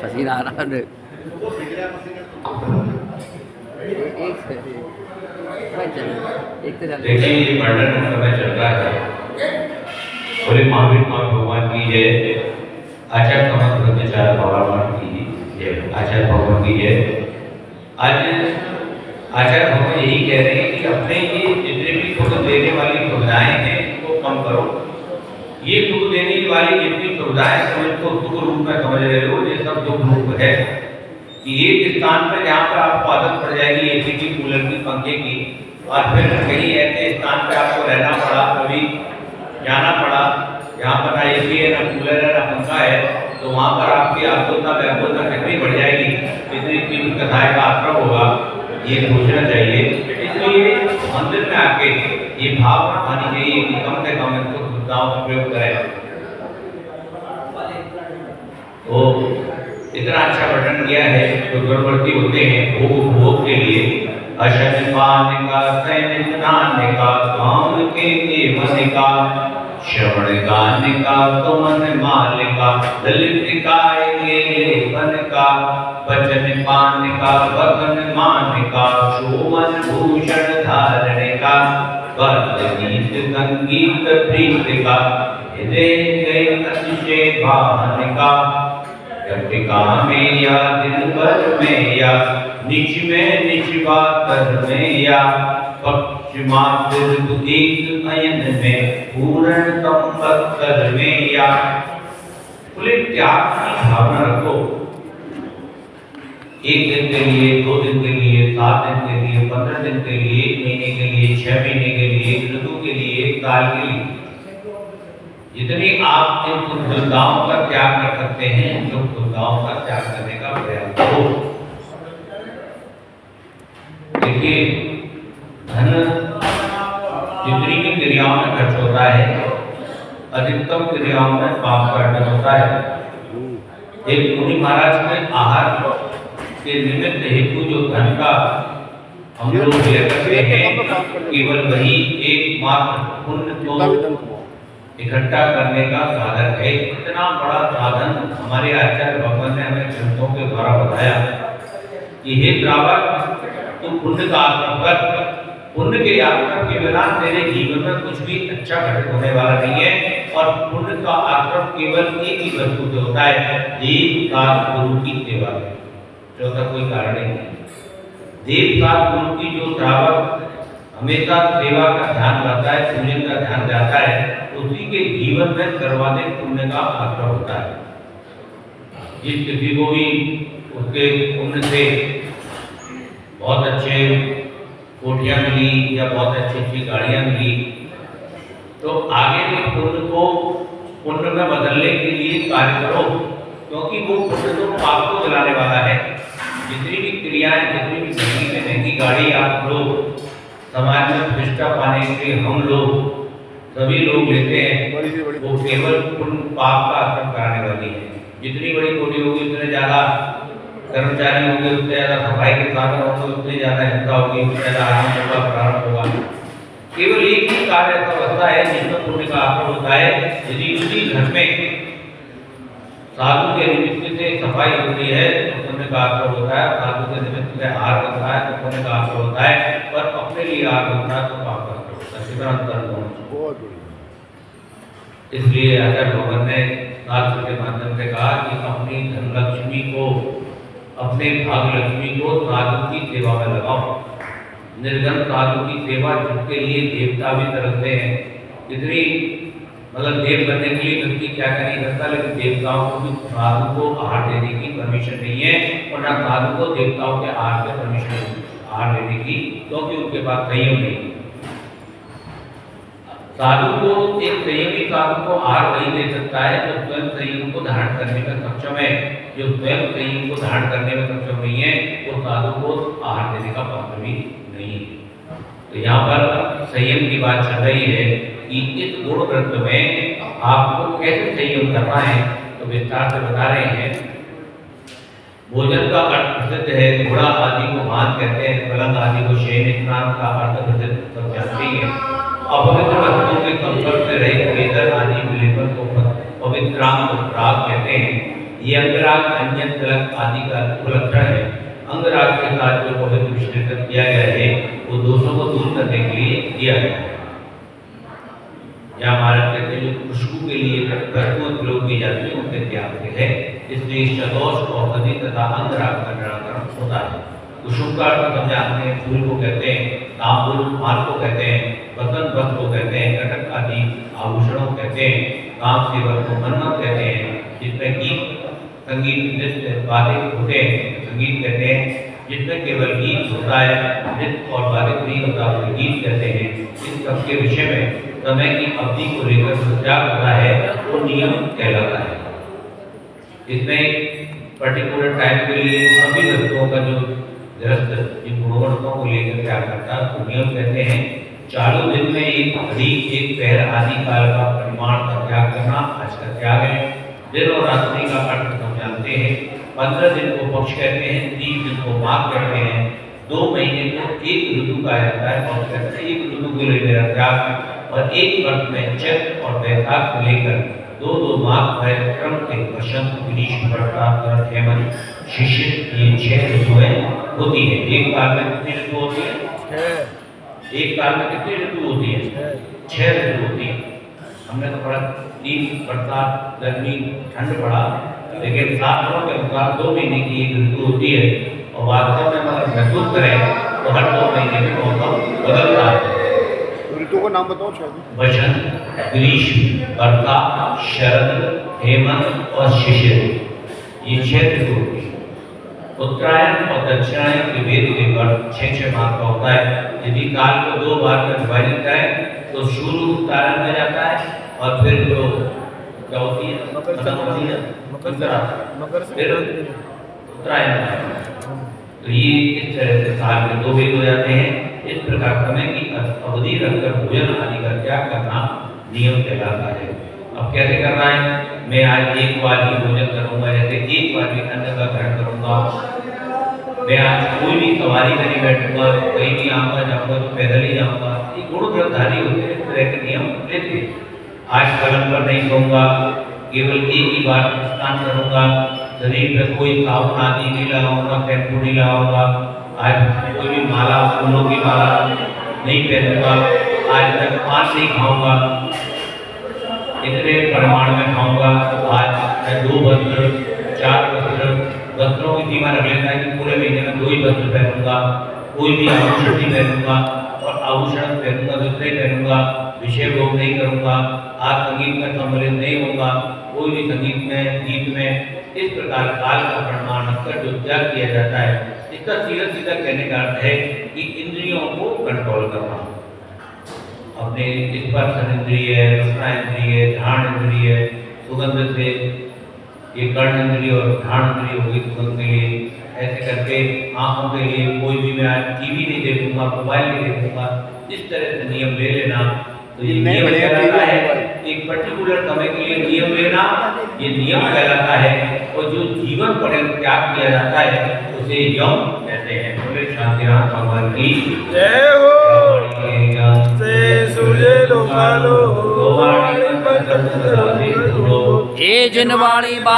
पसीना आ रहा है। देखिए ये वर्णन समय चल रहा है। बोले महावीर भगवान की जय, आचार्य कमल भगवान की जय, आचार्य भगवान की जय। आज आचार्य भगवान यही कह रहे हैं कि अपने ये जितने भी दुख देने वाली सुविधाएं हैं इनको कम करो। ये दुख देने वाली जितनी सुविधाएं समझ को दुख रूप में समझ रहे हो, ये सब दुख रूप है। कि एक स्थान पर जहाँ पर आपको आदत पड़ जाएगी एसी की, कूलर की, पंखे की, और फिर कहीं ऐसे स्थान पर आपको रहना पड़ा, कभी जाना पड़ा जहाँ पर ना एसी है, ना कूलर है, ना पंखा है, तो वहाँ पर आपकी आत्मता व्याकुलता कितनी बढ़ जाएगी, कितनी तीव्र कथाएं का आश्रम होगा, ये सोचना चाहिए। इसलिए मंदिर में आके ये भावना आनी चाहिए कि कम से कम इनको सुविधाओं का प्रयोग करें। तो इतना अच्छा वर्णन किया है। जो गर्भवती होते हैं भोग के लिए अशन पान का, सैन स्नान का, काम के मन का, श्रवण गान का, कमन माल का, ललित गायेंगे लेपन का, वचन पान का, वचन मान का, शोभन भूषण धारण का, वर्त गीत संगीत प्रीत का, हृदय अतिशय भान का, घटिका में या दिन भर में या निच में निचवा कर में या पक्ष मात्र एक अयन में पूर्ण संपत्तर में या। खुले त्याग की भावना रखो। एक दिन के लिए, 2 दिन के लिए, 7 दिन के लिए, 15 दिन के लिए, 1 महीने के लिए, 6 महीने के लिए, ऋतु के लिए, काल के लिए, जितनी आप इन सुविधाओं का त्याग कर सकते हैं, इन सुविधाओं का त्याग करने का प्रयास करो। देखिए धन जितनी भी क्रियाओं में खर्च होता है, अधिकतम क्रियाओं में पाप का अर्जन होता है। एक मुनि महाराज के आहार के निमित्त हेतु जो धन का हम लोग व्यय करते हैं, केवल वही एकमात्र पुण्य को इकट्ठा करने का साधन है। इतना बड़ा साधन हमारे आचार्य भगवान ने हमें ग्रंथों के द्वारा बताया कि हे श्रावक, तू पुण्य का आश्रम कर। पुण्य के आश्रम के बिना तेरे जीवन में कुछ भी अच्छा घटित होने वाला नहीं है। और पुण्य का आश्रम केवल एक ही वस्तु से होता है, देव का गुरु की सेवा। चौथा कोई कारण नहीं है। देव का गुरु की जो श्रावक हमेशा सेवा का ध्यान रखता है, पूजन का ध्यान जाता है, उसी के जीवन में सर्वाधिक पुण्य का आश्रय होता है। जिस किसी को भी उसके पुण्य से बहुत अच्छे कोठियां मिली या बहुत अच्छी गाड़ियां मिली, तो आगे के पुण्य को पुण्य में बदलने के लिए कार्य करो, क्योंकि वो पुण्य तो पाप को जलाने वाला है। जितनी भी क्रियाएं, जितनी भी महंगी से महंगी गाड़ी आप लोग समाज में प्रतिष्ठा पाने के लिए हम लोग सभी लोग लेते हैं, वो केवल पाप का आश्रम कराने वाली है। जितनी बड़ी कोठी होगी उतने ज्यादा कर्मचारी होंगे, उतने ज्यादा सफाई के साधन होंगे, उतनी ज्यादा हिंसा होगी, उतने ज्यादा आनंद का प्रारंभ होगा। केवल एक ही कार्य ऐसा होता है जिसमें पुण्य का आश्रम होता है। यदि उसी घर में साधु के निमित्त से सफाई होती है तो पुण्य का आश्रम होता है, साधु के निमित्त से आहार बनता है तो पुण्य का आश्रम होता है, पर अपने लिए आहार बनता है तो पाप का आश्रम होता है। इसलिए आचार्य भगवान ने शास्त्र के माध्यम से कहा कि अपनी धनलक्ष्मी को, अपने भाग लक्ष्मी को साधु की सेवा में लगाओ। निर्धन साधु की सेवा, जिसके लिए देवता भी तरसते हैं। जितनी मतलब देव बनने के लिए व्यक्ति क्या नहीं करता, लेकिन देवताओं को भी साधु को आहार देने की परमिशन नहीं है, और ना साधु को देवताओं के आहार से परमिशन आहार देने की, क्योंकि उनके पास संयम नहीं। साधु को, एक संयमी साधु को आहार वही दे सकता है जो स्वयं संयम को धारण करने में सक्षम है। जो स्वयं संयम को धारण करने में सक्षम नहीं है, वो साधु को आहार देने का पात्र भी नहीं है। तो यहाँ पर संयम की बात चल रही है कि इस गुण ग्रंथ में आपको कैसे संयम करना है, तो विस्तार से बता रहे हैं। भोजन का अर्थ प्रसिद्ध है, घोड़ा आदि को मान कहते हैं, पलंग आदि को शयन, स्नान का अर्थ प्रसिद्ध सब जानते हैं। अपवित्र वस्तुओं के संपर्क से रहित वेदन आदि विलेपन को पवित्रांग प्राग कहते हैं। ये अंगराग, अन्य तिलक आदि का उपलक्षण है। अंगराग के साथ जो पवित्र विश्लेषण किया गया है वो दोषों को दूर करने के लिए दिया गया है। या महाराज कहते हैं जो खुशबू के लिए वस्तुएं प्रयोग की जाती है उनके त्याग से है, इसलिए शतोष औषधि तथा अंगराग का निराकरण होता है। कुसुम का अर्थ हम जानते हैं, फूल को कहते हैं, तांबूल माल को कहते हैं, बसंत वस्त्र को कहते हैं, कटक आदि आभूषणों को कहते हैं, काम सेवक को मन्नत कहते हैं, जिसमें गीत संगीत नृत्य वादित होते हैं, संगीत कहते हैं, जिसमें केवल गीत होता है, नृत्य और वादित नहीं होता उसे गीत कहते हैं। इन सबके विषय में समय की अवधि को लेकर जो त्याग होता है वो नियम कहलाता है। इसमें पर्टिकुलर टाइम के लिए सभी वस्तुओं का जो गृहस्थ इन गुणवत्ताओं को लेकर त्याग करता है तो नियम कहते हैं। चारों दिन में एक घड़ी एक पहर आदि काल का परिमाण का त्याग करना आज का त्याग है। दिन और रात्रि का अर्थ हम जानते हैं। 15 दिन को पक्ष कहते हैं, 30 दिन को माघ कहते हैं, 2 महीने को एक ऋतु कहा जाता है और कहते हैं एक ऋतु के लिए मेरा त्याग। और एक वर्ष में चैत्र और वैशाख को लेकर 2 माह भर क्रम के वसंत, ग्रीष्म, वर्षा, हेमंत, शिशिर ये 6 ऋतुएं होती है। एक काल में कितनी ऋतु होती है? एक काल में कितनी ऋतु होती है? 6 ऋतु होती है। हमने तो पढ़ा 3 बरसात, गर्मी, ठंड पढ़ा, लेकिन शास्त्रों के अनुसार 2 महीने की एक ऋतु होती है और वास्तव में अगर महसूस करें तो हर 2 महीने में मौसम बदलता है। ऋतु का नाम बताओ। वसंत, ग्रीष्म, वर्षा, शरद, हेमंत और शिशिर ये 6 ऋतु होती है। उत्तरायण और दक्षिणायन के वेद के वर्ष 6 माह का होता है। यदि काल को 2 बार में विभाजित करें तो शुरू उत्तरायण में जाता है और फिर जो क्या होती है मकर उत्तरायण। तो ये इस तरह से साल में 2 वेद हो जाते हैं। इस प्रकार समय की अवधि रखकर भोजन आदि का त्याग करना नियम कहलाता है। अब कैसे करना है? मैं आज एक बार ही भोजन करूंगा, जैसे एक बार भी अन्न का ग्रहण करूंगा। मैं आज कोई भी सवारी में नहीं बैठूंगा, कहीं भी आऊंगा जाऊंगा तो पैदल ही जाऊंगा। ये गुणग्रहधारी होते हैं, इस तरह के नियम लेते हैं। आज कलम पर नहीं सोऊंगा, केवल एक ही बार स्नान करूंगा, शरीर में कोई साबुन आदि नहीं लगाऊंगा, शैम्पू नहीं लगाऊंगा, आज कोई भी माला, फूलों की माला नहीं पहनूंगा, आज तक पान नहीं खाऊंगा, इतने परिमाण में खाऊंगा। आज मैं 2 वस्त्र, 4 वस्त्र, वस्त्रों की सीमा रख लेता है कि पूरे महीने में 2 ही वस्त्र पहनूंगा, कोई भी आभूषण नहीं पहनूंगा और आभूषण पहनूंगा दूसरे पहनूंगा, विषय भोग नहीं करूंगा, आज संगीत में सम्मिलित नहीं होगा, कोई भी संगीत में, गीत में। इस प्रकार काल का प्रमाण रखकर जो त्याग किया जाता है, इसका सीधा सीधा कहने का अर्थ है कि इंद्रियों को कंट्रोल करना। अपने स्पर्श इंद्रिय, रसना इंद्रिय, घ्राण इंद्रिय, सुगंध से ये कर्ण इंद्रिय और घ्राण इंद्रिय होगी सुगंध के लिए। ऐसे करके आंखों के लिए कोई भी मैं टीवी नहीं देखूंगा, मोबाइल नहीं देखूंगा, इस तरह से नियम ले लेना। तो ये नियम कहलाता है। एक पर्टिकुलर समय के लिए नियम लेना ये नियम कहलाता है। और जो जीवन पर्यंत त्याग किया जाता है उसे यम कहते हैं। बोले शांतिनाथ भगवान की जय हो। से सूर्य लोकालो गोवाणी हे जिनवाणी